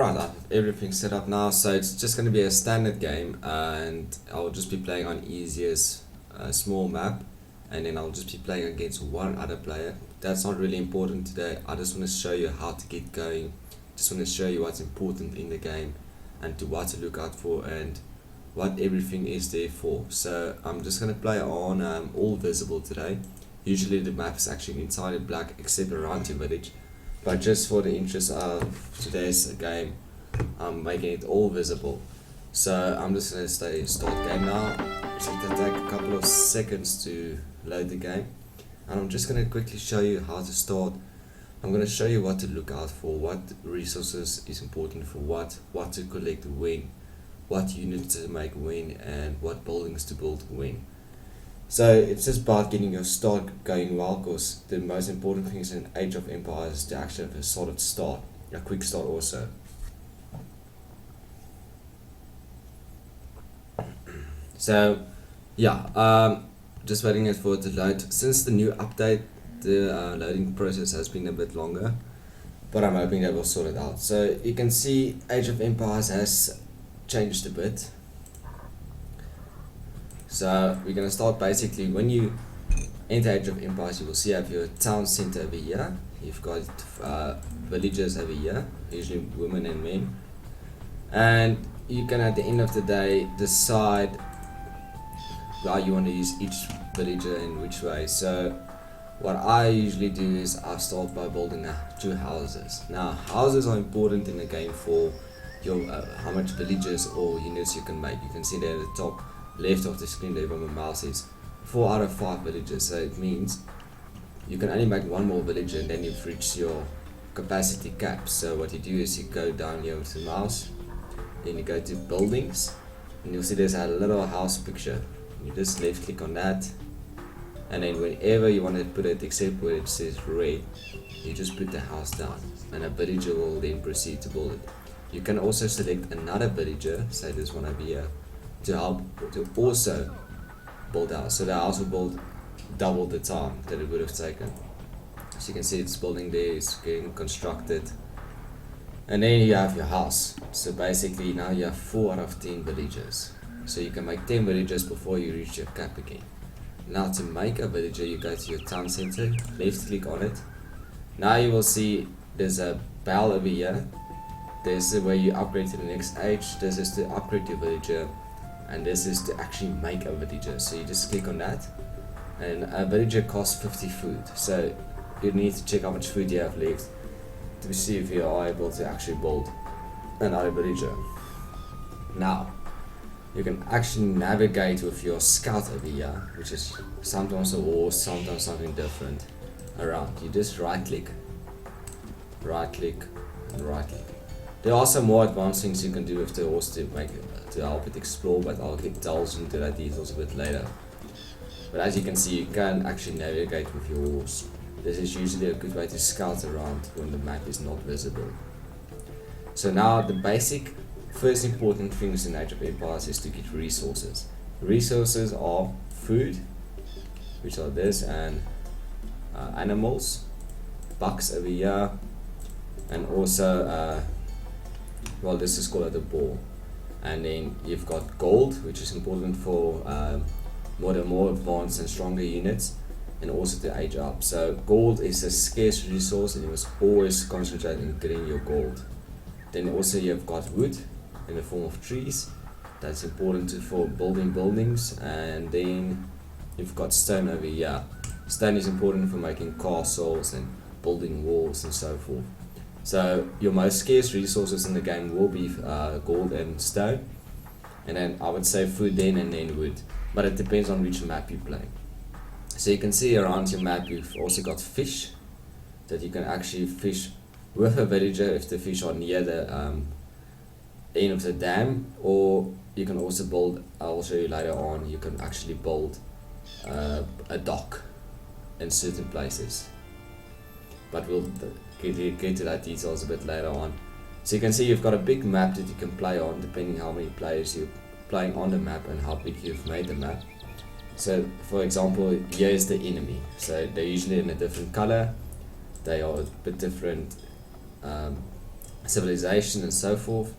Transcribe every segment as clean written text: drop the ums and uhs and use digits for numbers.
Alright, I've everything set up now, so it's just going to be a standard game, and I'll just be playing on easiest small map, and then I'll just be playing against one other player. That's not really important today. I just want to show you how to get going, just want to show you what's important in the game, and to what to look out for, and what everything is there for. So I'm just going to play on all visible today. Usually the map is actually entirely black except around your village. But just for the interest of today's game, I'm making it all visible. So I'm just going to start game now. It's going to take a couple of seconds to load the game. And I'm just going to quickly show you how to start. I'm going to show you what to look out for, what resources is important for what to collect when, what units to make when, and what buildings to build when. So it's just about getting your start going well, because the most important thing is in Age of Empires is to actually have a solid start, a quick start also. So yeah, just waiting for it to load. Since the new update, the loading process has been a bit longer, but I'm hoping they will sort it out. So you can see Age of Empires has changed a bit. So we're going to start basically when you enter Age of Empires. You will see you have your town center over here. You've got villagers over here, usually women and men. And you can at the end of the day decide how you want to use each villager in which way. So what I usually do is I start by building two houses. Now houses are important in the game for your how much villagers or units you can make. You can see there at the top left of the screen there where my mouse is 4 out of 5 villagers, so it means you can only make one more villager and then you've reached your capacity cap. So what you do is you go down here with the mouse, then you go to buildings, and you'll see there's a little house picture. You just left click on that, and then whenever you want to put it except where it says red, you just put the house down and a villager will then proceed to build it. You can also select another villager, say this one over here, to help to also build a house. So the house will build double the time that it would have taken. So you can see it's building there, it's getting constructed. And then you have your house. So basically now you have 4 out of 10 villagers. So you can make 10 villagers before you reach your cap again. Now to make a villager, you go to your town center, left click on it. Now you will see there's a bell over here. This is where you upgrade to the next age. This is to upgrade your villager, and this is to actually make a villager. So you just click on that, and a villager costs 50 food. So you need to check how much food you have left to see if you are able to actually build another villager. Now you can actually navigate with your scout over here, which is sometimes a horse, sometimes something different around. You just right click, and right click. There are some more advanced things you can do with the horse to help it explore, but I'll get delves into that details a bit later. But as you can see, you can actually navigate with your horse. This is usually a good way to scout around when the map is not visible. So now the basic first important things in Age of Empires is to get resources. Resources are food, which are this, and animals, bucks over here, and also well, this is called a ball. And then you've got gold, which is important for more advanced and stronger units, and also to age up. So gold is a scarce resource, and you must always concentrate on getting your gold. Then also you've got wood in the form of trees. That's important for building buildings. And then you've got stone over here. Stone is important for making castles and building walls and so forth. So your most scarce resources in the game will be gold and stone, and then I would say food then, and then wood, but it depends on which map you play. So you can see around your map you've also got fish, that you can actually fish with a villager if the fish are near the end of the dam, or you can also build, I'll show you later on, you can actually build a dock in certain places, but we'll get to that details a bit later on. So you can see you've got a big map that you can play on depending how many players you're playing on the map and how big you've made the map. So for example, here is the enemy. So they're usually in a different color. They are a bit different civilization and so forth,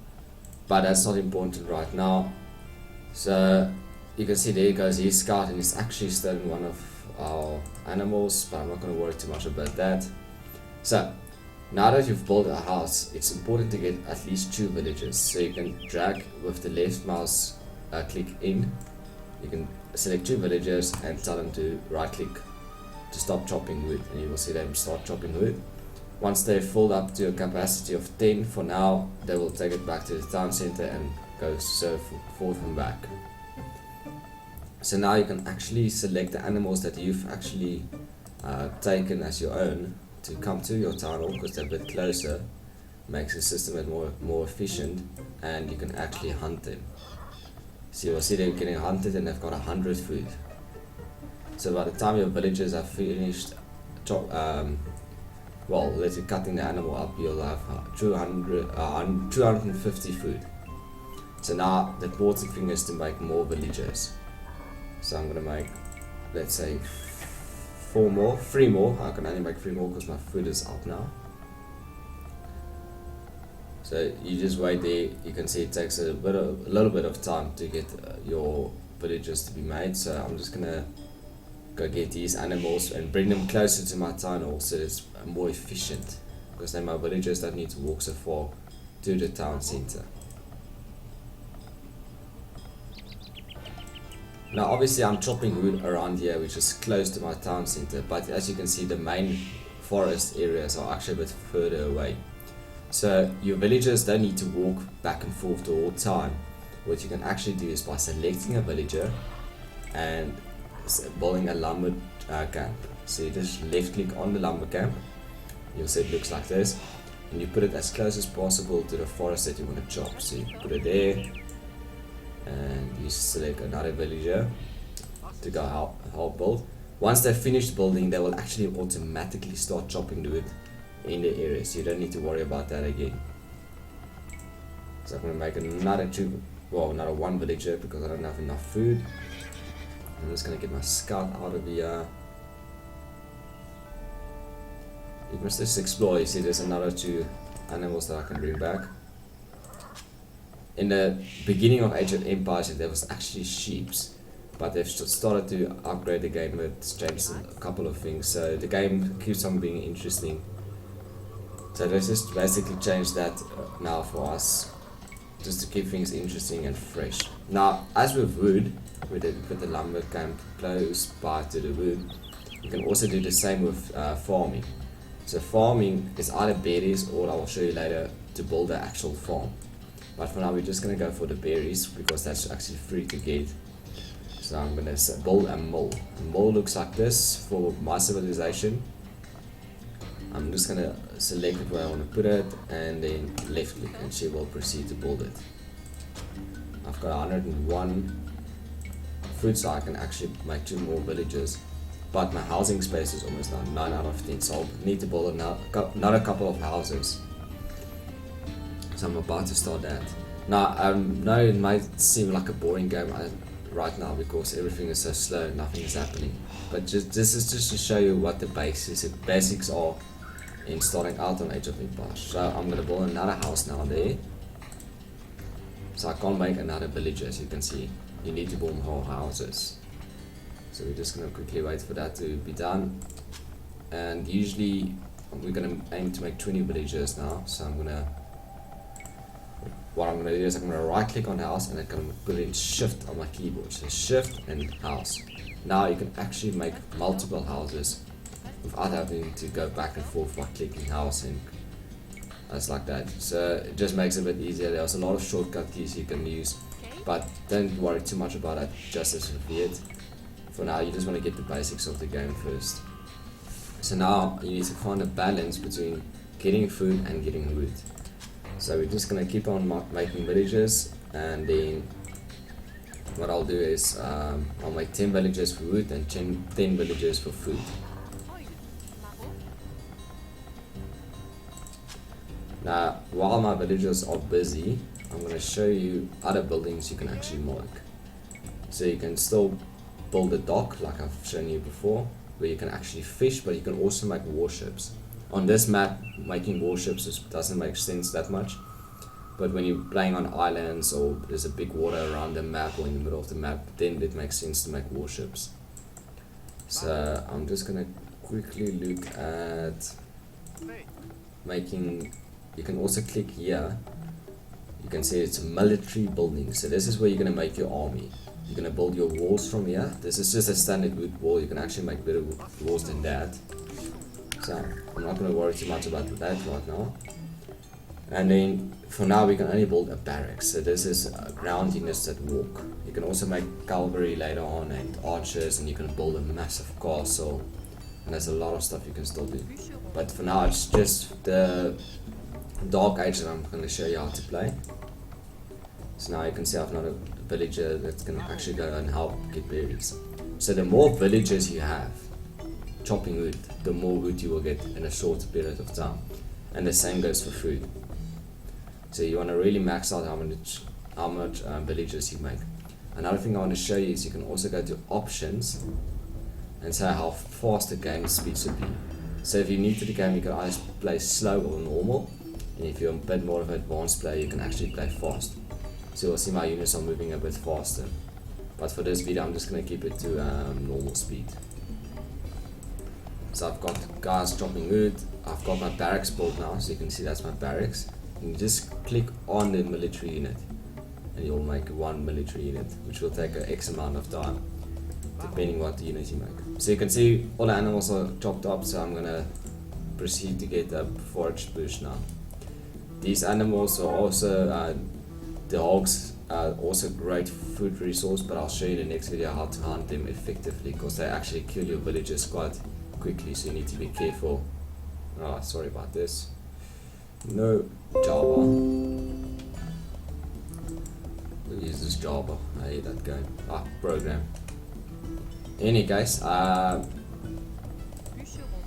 but that's not important right now. So you can see there goes his scout, and he's actually stolen one of our animals, but I'm not going to worry too much about that. So now that you've built a house, it's important to get at least 2 villages. So you can drag with the left mouse click in, you can select 2 villagers and tell them to right click to stop chopping wood, and you will see them start chopping wood. Once they're filled up to a capacity of 10 for now, they will take it back to the town center and go so forth and back. So now you can actually select the animals that you've actually taken as your own to come to your town hall, because they're a bit closer, makes the system more efficient, and you can actually hunt them. So you'll see they're getting hunted and they've got 100 food. So by the time your villagers are finished let's say cutting the animal up, you'll have 250 food. So now the important thing is to make more villagers. So I'm gonna make, let's say, 3 more. I can only make 3 more because my food is up now. So you just wait there. You can see it takes a little bit of time to get your villagers to be made. So I'm just gonna go get these animals and bring them closer to my town hall, so it's more efficient, because then my villagers don't need to walk so far to the town center. Now obviously I'm chopping wood around here, which is close to my town center, but as you can see the main forest areas are actually a bit further away. So your villagers don't need to walk back and forth the whole time. What you can actually do is by selecting a villager and building a lumber camp. So you just left click on the lumber camp, you'll see it looks like this, and you put it as close as possible to the forest that you want to chop. So you put it there, and you select another villager to go help build. Once they've finished building, they will actually automatically start chopping the wood in the area, so you don't need to worry about that again. So I'm going to make another 1 villager because I don't have enough food. I'm just going to get my scout out of here. You must just explore. You see there's another 2 animals that I can bring back. In the beginning of Age of Empires there was actually sheep, but they've started to upgrade the game. It's changed a couple of things, so the game keeps on being interesting. So they just basically changed that now for us, just to keep things interesting and fresh. Now as with wood, we put the lumber camp close by to the wood. You can also do the same with farming. So farming is either berries, or I will show you later to build the actual farm. But for now we're just going to go for the berries because that's actually free to get. So I'm going to build a mill. A mill looks like this for my civilization. I'm just going to select it where I want to put it and then left click, and she will proceed to build it. I've got 101 food, so I can actually make 2 more villages, but my housing space is almost done, 9 out of 10, so I'll need to build another couple of houses. So I'm about to start that. Now I know it might seem like a boring game right now because everything is so slow, nothing is happening, but this is just to show you what the basics are in starting out on Age of Empires. So I'm going to build another house now there. So I can't make another village, as you can see. You need to build more houses. So we're just going to quickly wait for that to be done. And usually we're going to aim to make 20 villagers now. So what I'm going to do is I'm going to right click on house and I'm going to put in shift on my keyboard. So shift and house. Now you can actually make multiple houses without having to go back and forth by clicking house, and it's like that. So it just makes it a bit easier. There's a lot of shortcut keys you can use, but don't worry too much about it, just as with it. For now you just want to get the basics of the game first. So now you need to find a balance between getting food and getting wood. So we're just going to keep on making villages, and then what I'll do is I'll make 10 villages for wood and 10 villages for food. Now while my villagers are busy, I'm going to show you other buildings you can actually make. So you can still build a dock like I've shown you before, where you can actually fish, but you can also make warships. On this map, making warships doesn't make sense that much, but when you're playing on islands or there's a big water around the map or in the middle of the map, then it makes sense to make warships. So I'm just gonna quickly look at making. You can also click here. You can see it's military building. So this is where you're gonna make your army. You're gonna build your walls from here. This is just a standard wood wall. You can actually make better walls than that. So I'm not gonna worry too much about that right now. And then for now we can only build a barracks. So this is ground units that walk. You can also make cavalry later on and archers, and you can build a massive castle. And there's a lot of stuff you can still do. But for now it's just the Dark Age that I'm going to show you how to play. So now you can see I've not a villager that's going to actually go and help get berries. So the more villagers you have chopping wood, the more wood you will get in a short period of time. And the same goes for food. So you want to really max out how much villagers you make. Another thing I want to show you is you can also go to options and say how fast the game speed should be. So if you're new to the game, you can either play slow or normal. And if you're a bit more of an advanced player, you can actually play fast. So you'll see my units are moving a bit faster. But for this video, I'm just going to keep it to normal speed. So I've got guys chopping wood. I've got my barracks built now, so you can see that's my barracks. You can just click on the military unit and you'll make one military unit, which will take a X amount of time, depending what the unit you make. So you can see all the animals are chopped up, so I'm going to proceed to get a forage bush now. These animals are also, the hogs are also great food resource, but I'll show you in the next video how to hunt them effectively, because they actually kill your villagers quite quickly, so you need to be careful. Oh, sorry about this. No Java. We'll use this Java. I hate that game. Program. Any case,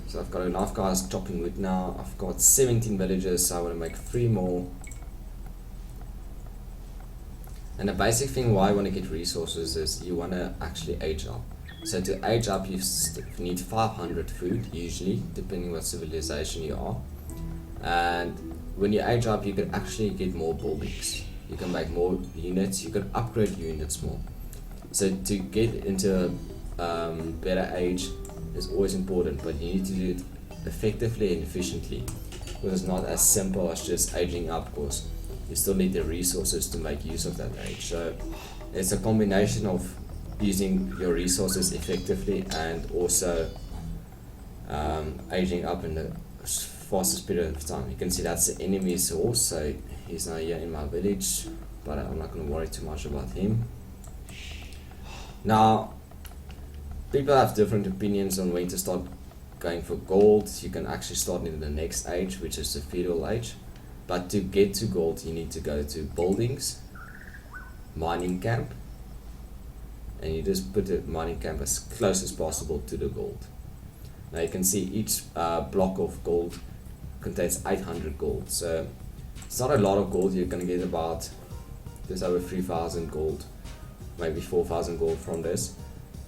so I've got enough guys chopping wood now. I've got 17 villagers, so I want to make 3 more. And the basic thing why I want to get resources is you want to actually age up. So to age up, you need 500 food usually, depending what civilization you are. And when you age up, you can actually get more buildings. You can make more units. You can upgrade units more. So to get into better age is always important, but you need to do it effectively and efficiently, because it's not as simple as just aging up, because you still need the resources to make use of that age. So it's a combination of using your resources effectively and also aging up in the fastest period of time. You can see that's the enemy's horse, so he's now here in my village, but I'm not going to worry too much about him. Now, people have different opinions on when to start going for gold. You can actually start in the next age, which is the feudal age. But to get to gold, you need to go to buildings, mining camp, and you just put the mining camp as close as possible to the gold. Now you can see each block of gold contains 800 gold. So it's not a lot of gold. You're going to get about just over 3,000 gold, maybe 4,000 gold from this.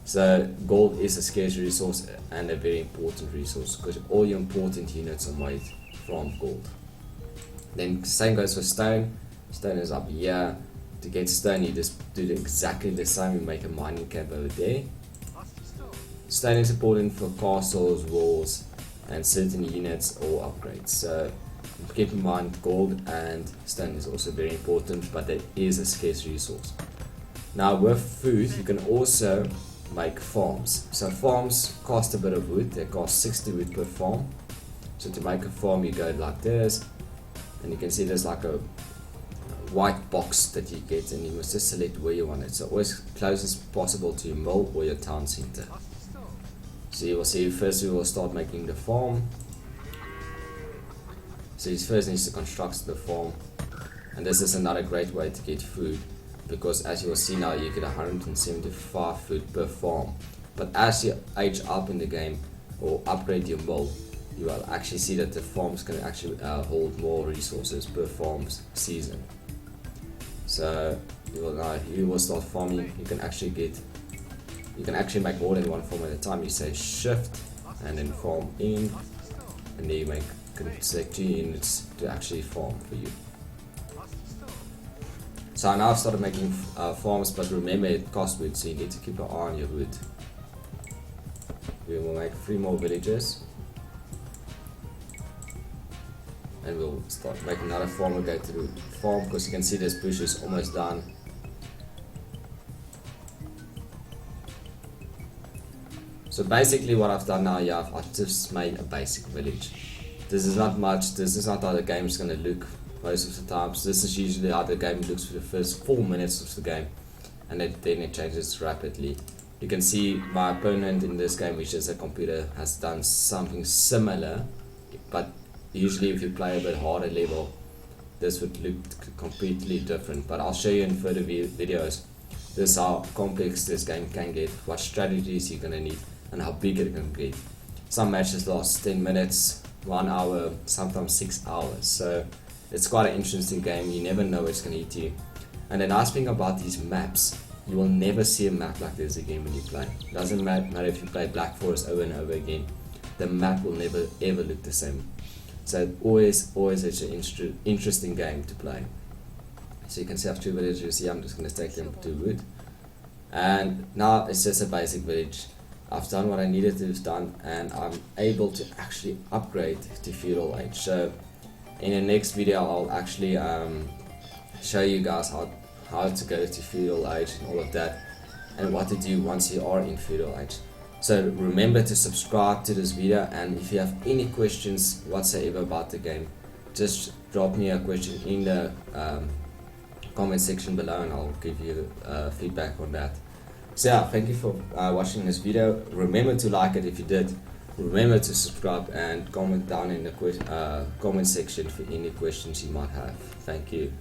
So gold is a scarce resource and a very important resource, because all your important units are made from gold. Then same goes for stone. Stone is up here. To get stone, you just do exactly the same. You make a mining camp over there. Stone is important for castles, walls, and certain units or upgrades. So keep in mind, gold and stone is also very important, but it is a scarce resource. Now with food, you can also make farms. So farms cost a bit of wood. They cost 60 wood per farm. So to make a farm, you go like this, and you can see there's like a white box that you get, and you must just select where you want it. So always close as possible to your mill or your town center. So you will see first we will start making the farm. So he first needs to construct the farm, and this is another great way to get food, because as you will see now, you get 175 food per farm. But as you age up in the game or upgrade your mill, you will actually see that the farms can actually hold more resources per farm's season. So you will start farming. You can actually make more than one farm at a time. You say shift and then farm in, and then you can select 2 units to actually farm for you. So now I've started making farms, but remember it costs wood, so you need to keep an eye on your wood. We will make 3 more villages, and we'll start making another farmer go to the farm, because you can see this bush is almost done. So basically what I've done now here, I've just made a basic village. This is not much, this is not how the game is going to look most of the times. This is usually how the game looks for the first 4 minutes of the game, and then it changes rapidly. You can see my opponent in this game, which is a computer, has done something similar, but usually if you play a bit harder level, this would look completely different. But I'll show you in further videos this how complex this game can get, what strategies you're going to need, and how big it can get. Some matches last 10 minutes, 1 hour, sometimes 6 hours. So it's quite an interesting game. You never know what's going to hit you. And the nice thing about these maps, you will never see a map like this again when you play. It doesn't matter if you play Black Forest over and over again, the map will never ever look the same. So always it's an interesting game to play. So you can see I have 2 villages here. I'm just going to take them to wood. And now it's just a basic village. I've done what I needed to have done, and I'm able to actually upgrade to feudal age. So in the next video I'll actually show you guys how to go to feudal age and all of that, and what to do once you are in feudal age. So remember to subscribe to this video, and if you have any questions whatsoever about the game, just drop me a question in the comment section below, and I'll give you feedback on that. So yeah, thank you for watching this video. Remember to like it if you did. Remember to subscribe and comment down in the comment section for any questions you might have. Thank you.